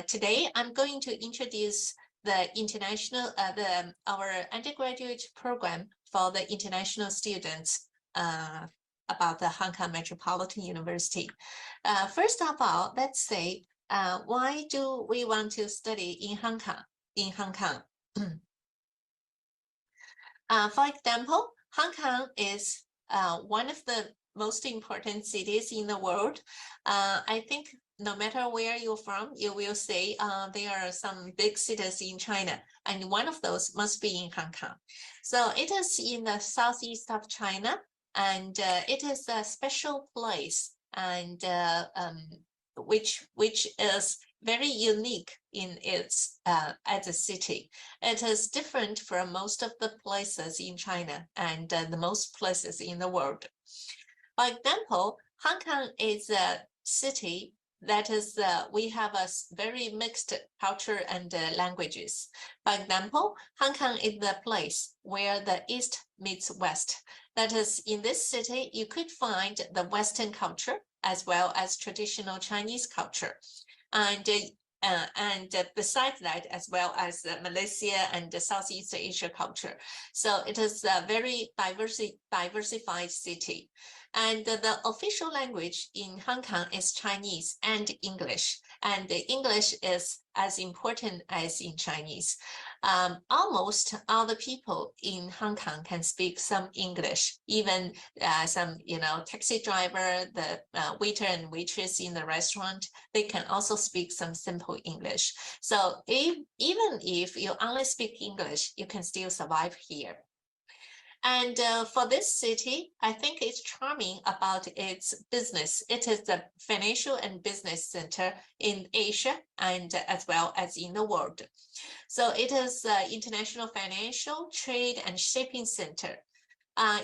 Today I'm going to introduce the our undergraduate program for the international students about the Hong Kong Metropolitan University. First of all, let's say why do we want to study in Hong Kong? For example, Hong Kong is one of the most important cities in the world. I think no matter where you're from, you will say there are some big cities in China, and one of those must be in Hong Kong. So it is in the southeast of China, and it is a special place, and which is very unique in its as a city. It is different from most of the places in China and the most places in the world. For example, Hong Kong is a city that is, we have a very mixed culture and languages. For example, Hong Kong is the place where the East meets West. That is, in this city, you could find the Western culture as well as traditional Chinese culture. And besides that, as well as Malaysia and the Southeast Asia culture. So it is a very diversified city. And the official language in Hong Kong is Chinese and English. And the English is as important as in Chinese. Almost all the people in Hong Kong can speak some English, even some, taxi driver, the waiter and waitress in the restaurant, they can also speak some simple English. So even if you only speak English, you can still survive here. And for this city, I think it's charming about its business. It is the financial and business center in Asia and as well as in the world. So it is an international financial, trade, and shipping center.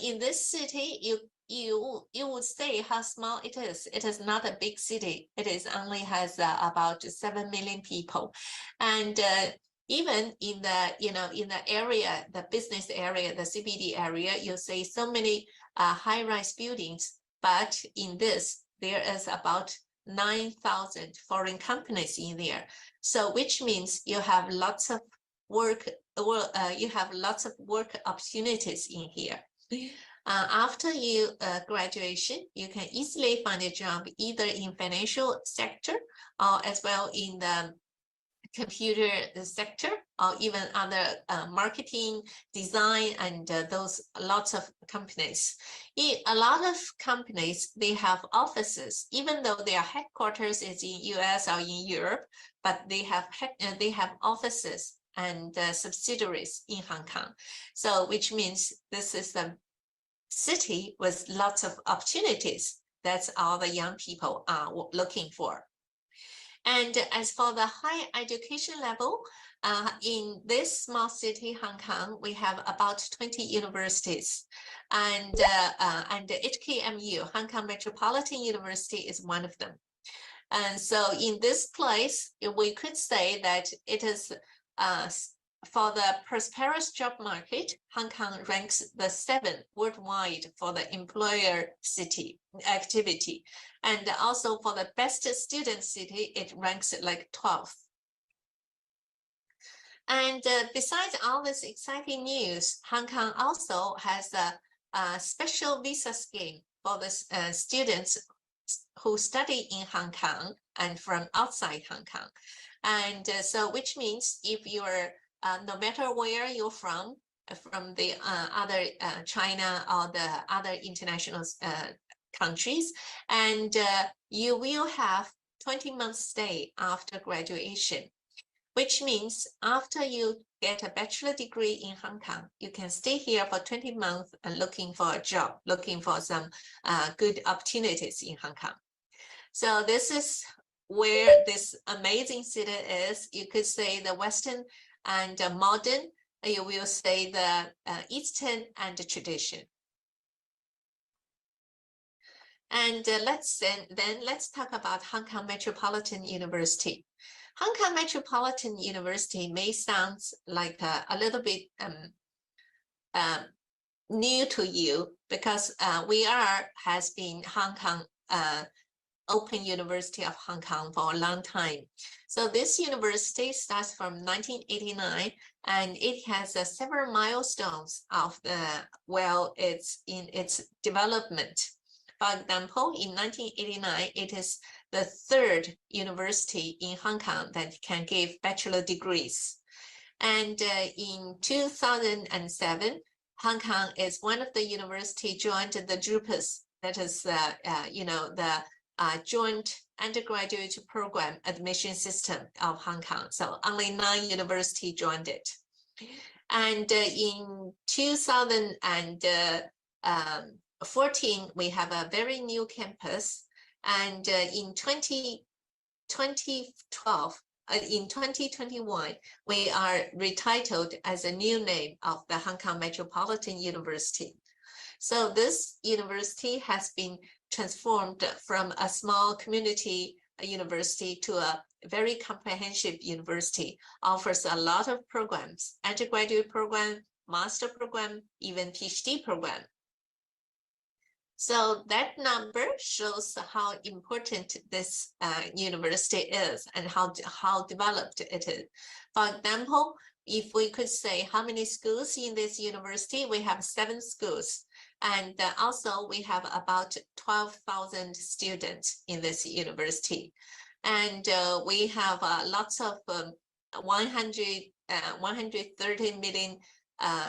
In this city, you would say how small it is. It is not a big city. It is only has about 7 million people, and even in the area, the business area, the CBD area, you see so many high-rise buildings. But in this, there is about 9,000 foreign companies in there. So which means you have lots of work. You have lots of work opportunities in here. After you graduation, you can easily find a job either in financial sector or as well in the computer sector, or even other marketing, design, and those lots of companies. A lot of companies, they have offices, even though their headquarters is in US or in Europe, but they have offices and subsidiaries in Hong Kong. So which means this is a city with lots of opportunities. That's all the young people are looking for. And as for the higher education level, in this small city, Hong Kong, we have about 20 universities, and HKMU, Hong Kong Metropolitan University, is one of them. And so in this place, we could say that it is for the prosperous job market, Hong Kong ranks the 7th worldwide for the employer city activity. And also for the best student city, it ranks like 12th. And besides all this exciting news, Hong Kong also has a special visa scheme for the students who study in Hong Kong and from outside Hong Kong. And so which means if you're no matter where you're from the other China or the other international countries, and you will have 20 months stay after graduation, which means after you get a bachelor degree in Hong Kong, you can stay here for 20 months and looking for a job, looking for some good opportunities in Hong Kong. So this is where this amazing city is. You could say the Western and modern, you will say the Eastern and the tradition. And let's talk about Hong Kong Metropolitan University. Hong Kong Metropolitan University may sound like a little bit new to you because has been Hong Kong Open University of Hong Kong for a long time. So this university starts from 1989, and it has several milestones of it's in its development. For example, in 1989, it is the third university in Hong Kong that can give bachelor degrees. And in 2007, Hong Kong is one of the university joined the JUPAS, that is, the joint undergraduate program admission system of Hong Kong. So only 9 universities joined it. And in 2014, we have a very new campus. And in 2021, we are retitled as a new name of the Hong Kong Metropolitan University. So this university has been transformed from a small community university to a very comprehensive university, offers a lot of programs, undergraduate program, master program, even PhD program. So that number shows how important this university is and how developed it is. For example, if we could say how many schools in this university, we have 7 schools. And also we have about 12,000 students in this university. And we have lots of 130 million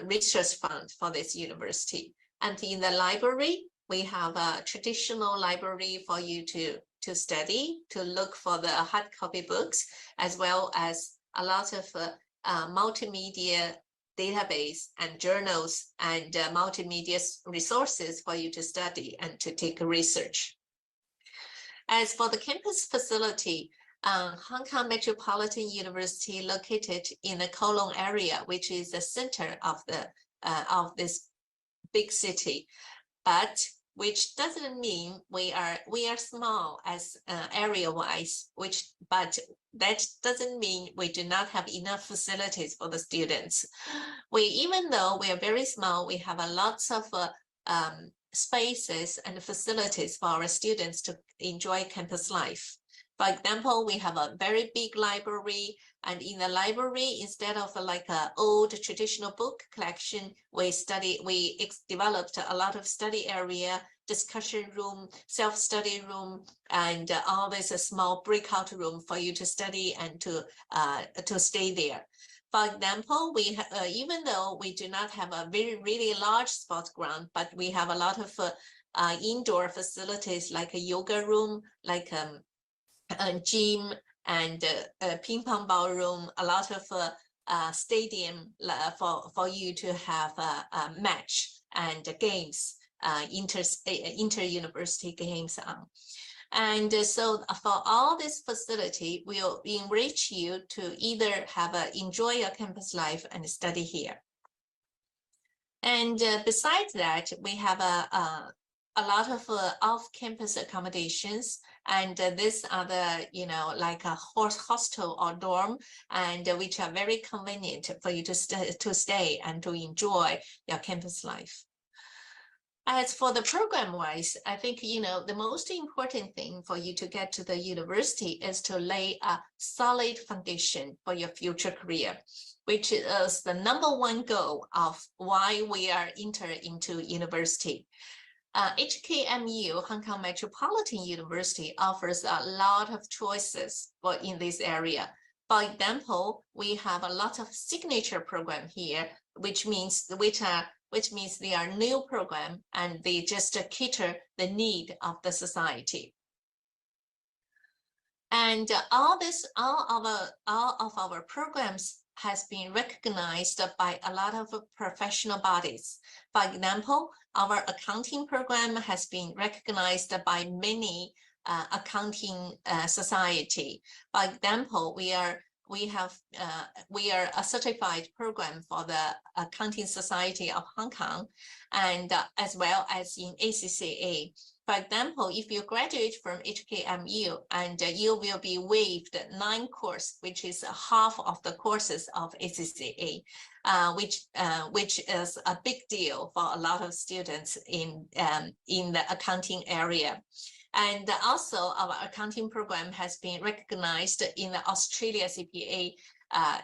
research fund for this university. And in the library, we have a traditional library for you to study, to look for the hard copy books, as well as a lot of multimedia database and journals and multimedia resources for you to study and to take research. As for the campus facility, Hong Kong Metropolitan University located in the Kowloon area, which is the center of this big city, but which doesn't mean we are small as area-wise, but that doesn't mean we do not have enough facilities for the students. Even though we are very small, we have a lots of spaces and facilities for our students to enjoy campus life. For example, we have a very big library, and in the library, instead of like an old traditional book collection, we developed a lot of study area, discussion room, self-study room, and all this small breakout room for you to study and to stay there. For example, even though we do not have a really large sports ground, but we have a lot of indoor facilities like a yoga room, like a gym, and a ping pong ball room, a lot of stadium for you to have a match and games, inter-university games on. And so for all this facility, we'll enrich you to either enjoy your campus life and study here. And besides that, we have a lot of off-campus accommodations, and these are the, like a hostel or dorm, and which are very convenient for you to stay and to enjoy your campus life. As for the program-wise, I think, the most important thing for you to get to the university is to lay a solid foundation for your future career, which is the #1 goal of why we are entering into university. HKMU, Hong Kong Metropolitan University, offers a lot of choices in this area. For example, we have a lot of signature program here, which means they are new program, and they just cater the need of the society. And all of our programs has been recognized by a lot of professional bodies. For example, our accounting program has been recognized by many accounting society. For example, we are a certified program for the Accounting Society of Hong Kong, and as well as in ACCA. For example, if you graduate from HKMU, and you will be waived 9 courses, which is half of the courses of ACCA, which is a big deal for a lot of students in the accounting area. And also our accounting program has been recognized in the Australia CPA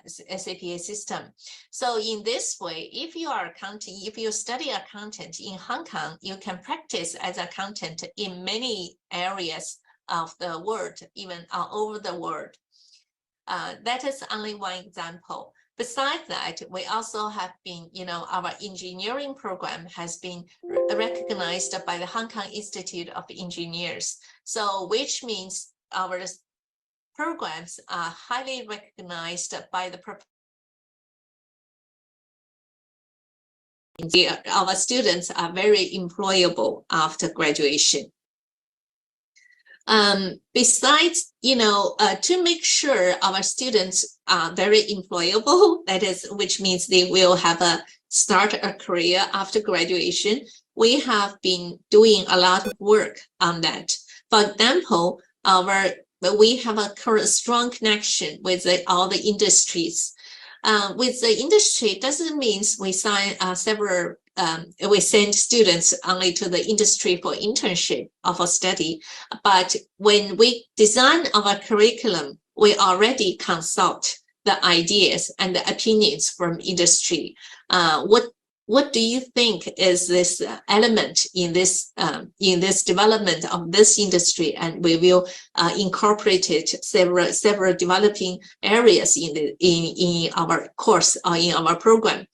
SAPA system. So in this way, if you are accounting, if you study accountant in Hong Kong, you can practice as accountant in many areas of the world, even all over the world. That is only one example. Besides that, we also have been, our engineering program has been recognized by the Hong Kong Institute of Engineers. So which means our programs are highly recognized by the our students are very employable after graduation. Besides, to make sure our students are very employable, that is, which means they will have start a career after graduation, we have been doing a lot of work on that. For example, we have a strong connection with all the industries. With the industry doesn't mean we sign we send students only to the industry for internship or for study. But when we design our curriculum, we already consult the ideas and the opinions from industry. What do you think is this element in this development of this industry? And we will incorporate it several developing areas in our course or in our program.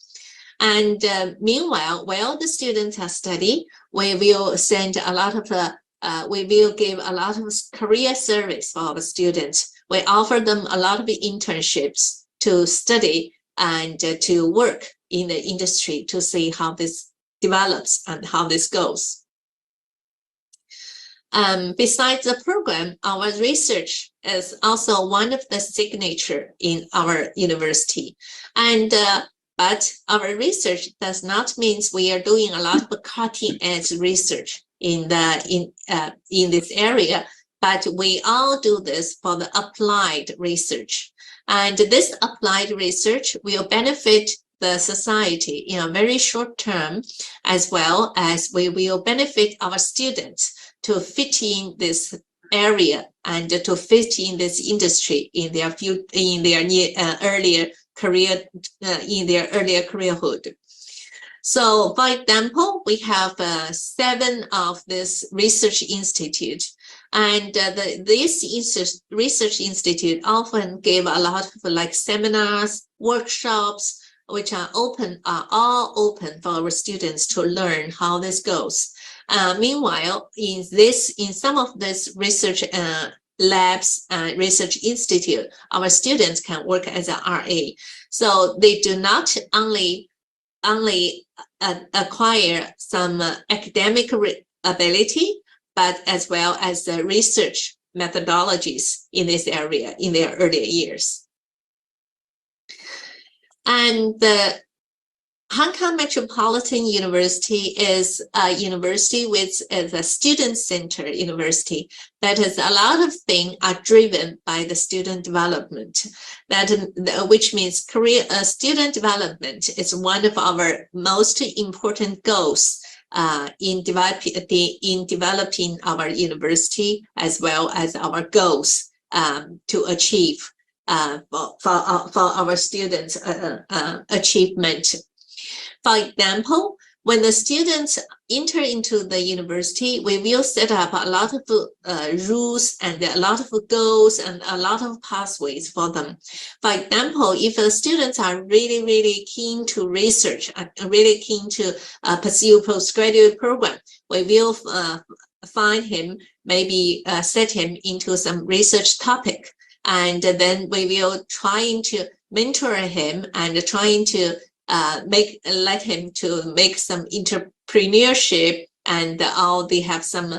And meanwhile, while the students are studying, we will send a lot of we will give a lot of career service for our students. We offer them a lot of internships to study and to work in the industry to see how this develops and how this goes. Besides the program, our research is also one of the signature in our university. And but our research does not mean we are doing a lot of cutting-edge research in this area, but we all do this for the applied research. And this applied research will benefit the society in a very short term, as well as we will benefit our students to fit in this area and to fit in this industry in their earlier career, in their earlier careerhood. So, for example, we have 7 of this research institute, and this research institute often give a lot of seminars, workshops, which are all open for our students to learn how this goes. Meanwhile, in some of this research labs, research institute, our students can work as an RA. So they do not only acquire some academic ability, but as well as the research methodologies in this area in their earlier years. And the Hong Kong Metropolitan University is a university with a student-centered university. That is, a lot of things are driven by the student development. Which means student development is one of our most important goals in developing our university, as well as our goals to achieve for our students' achievement. For example, when the students enter into the university, we will set up a lot of rules and a lot of goals and a lot of pathways for them. For example, if the students are really, really keen to research, really keen to pursue postgraduate program, we will find him, maybe set him into some research topic. And then we will trying to mentor him and trying to let him to make some entrepreneurship, and they have some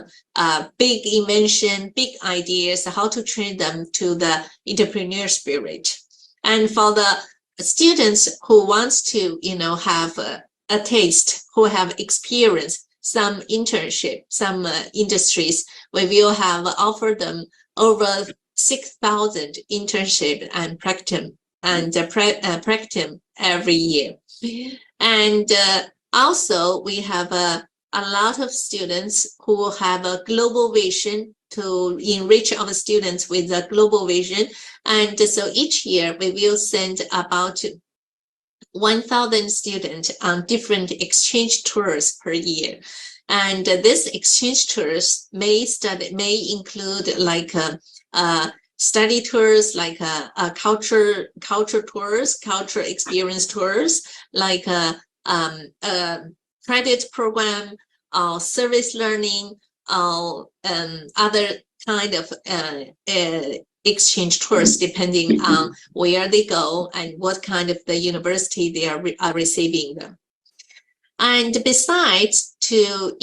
big invention, big ideas, how to train them to the entrepreneur spirit. And for the students who wants to, have a taste, who have experience, some internship, some industries, we will have offered them over 6,000 internship and practicum every year. And also we have a lot of students who have a global vision to enrich our students with a global vision. And so each year we will send about 1,000 students on different exchange tours per year. And this exchange tours may include like study tours, like culture tours, cultural experience tours, like credit program, service learning, other kind of exchange tours, depending on where they go and what kind of the university they are receiving them. And besides, to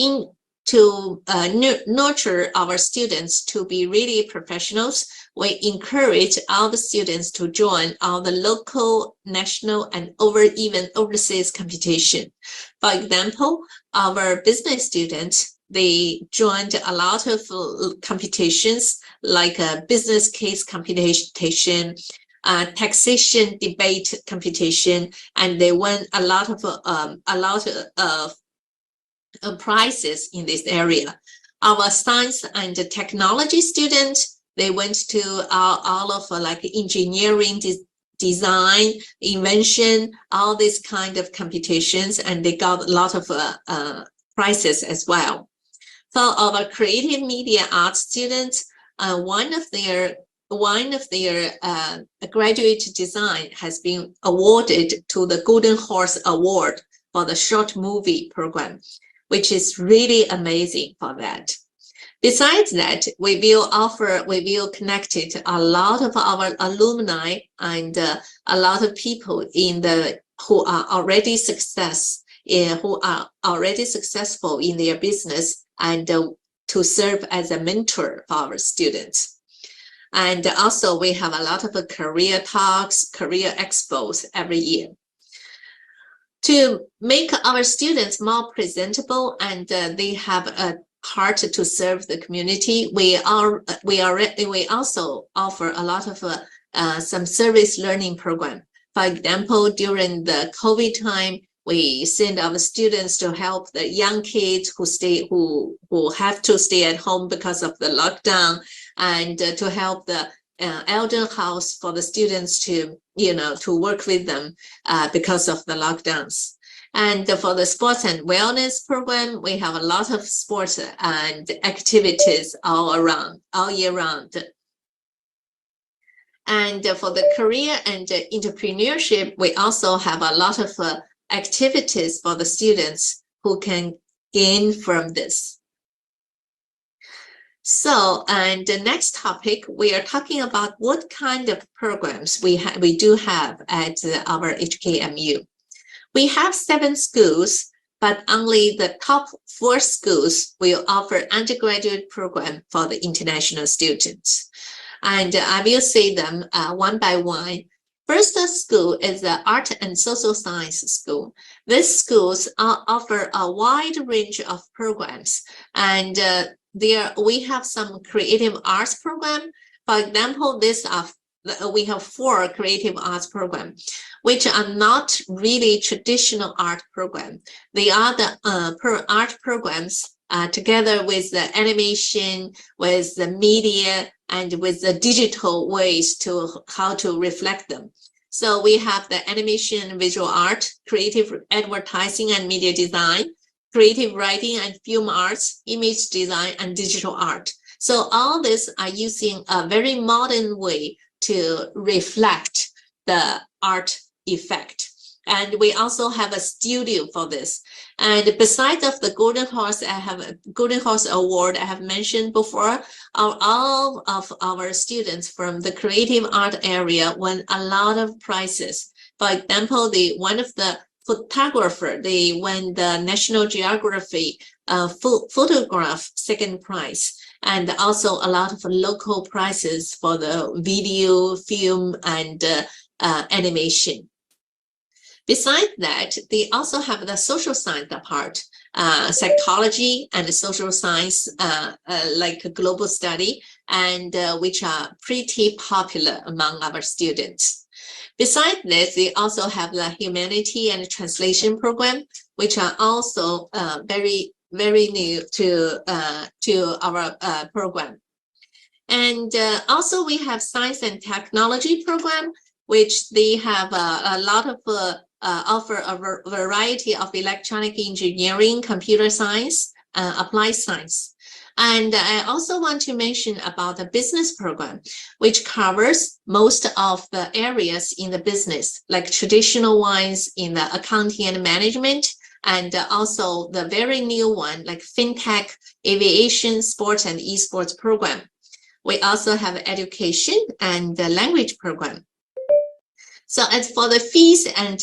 nurture our students to be really professionals, we encourage all the students to join all the local, national, and even overseas competition. For example, our business students, they joined a lot of competitions like a business case competition, taxation debate competition, and they won a lot of prizes in this area. Our science and technology students, they went to all of like engineering, design, invention, all these kind of competitions, and they got a lot of prizes as well. For our creative media arts students, one of their graduate design has been awarded to the Golden Horse Award for the short movie program, which is really amazing for that. Besides that, we will connect it a lot of our alumni and a lot of people who are already successful in their business, and to serve as a mentor for our students. And also we have a lot of career talks, career expos every year. To make our students more presentable and they have a heart to serve the community, we also offer a lot of some service learning program. For example, during the COVID time, we send our students to help the young kids who have to stay at home because of the lockdown, and to help the elder house for the students to work with them because of the lockdowns. And for the sports and wellness program, we have a lot of sports and activities all year round. And for the career and entrepreneurship, we also have a lot of activities for the students who can gain from this. So, and the next topic, we are talking about what kind of programs we do have at our HKMU. We have 7 schools, but only the top 4 schools will offer undergraduate program for the international students. And I will say them one by one. First school is the Art and Social Science School. These schools offer a wide range of programs, and we have some creative arts program. For example, we have 4 creative arts programs, which are not really traditional art program. They are the art programs together with the animation, with the media, and with the digital ways how to reflect them. So we have the animation, visual art, creative advertising and media design, creative writing and film arts, image design, and digital art. So all these are using a very modern way to reflect the art effect. And we also have a studio for this. And besides of the Golden Horse, I have a Golden Horse Award I have mentioned before. All of our students from the creative art area won a lot of prizes. For example, one of the photographer, they won the National Geography photograph 2nd prize, and also a lot of local prizes for the video, film, and animation. Besides that, they also have the social science part, psychology and social science, like global study, and which are pretty popular among our students. Besides this, they also have the humanity and translation program, which are also very very new to our program. And also we have science and technology program, which they have a lot of offer a variety of electronic engineering, computer science, applied science. And I also want to mention about the business program, which covers most of the areas in the business, like traditional ones in the accounting and management, and also the very new one, like fintech, aviation, sports, and esports program. We also have education and the language program. So as for the fees and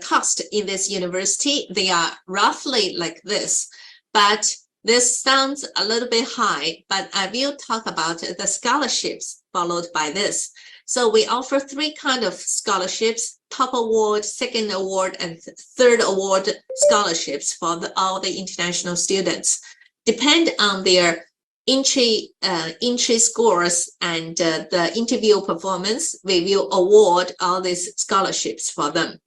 cost in this university, they are roughly like this, but this sounds a little bit high, but I will talk about the scholarships followed by this. So we offer 3 kinds of scholarships: top award, second award, and third award scholarships for all the international students. Depend on their entry scores and the interview performance, we will award all these scholarships for them.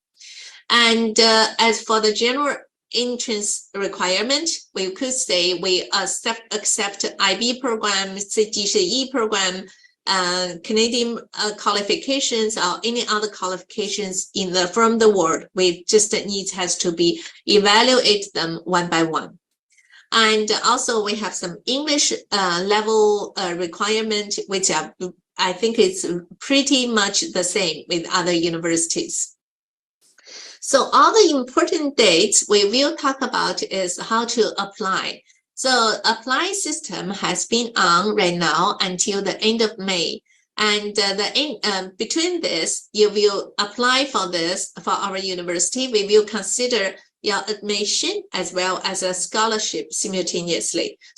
And as for the general entrance requirement, we could say we accept IB program, CGCE program, Canadian qualifications, or any other qualifications from the world. We just has to be evaluate them one by one. And also we have some English level requirement, which I think it's pretty much the same with other universities. So all the important dates we will talk about is how to apply. So apply system has been on right now until the end of May. And between this, you will apply for this for our university. We will consider your admission as well as a scholarship simultaneously. So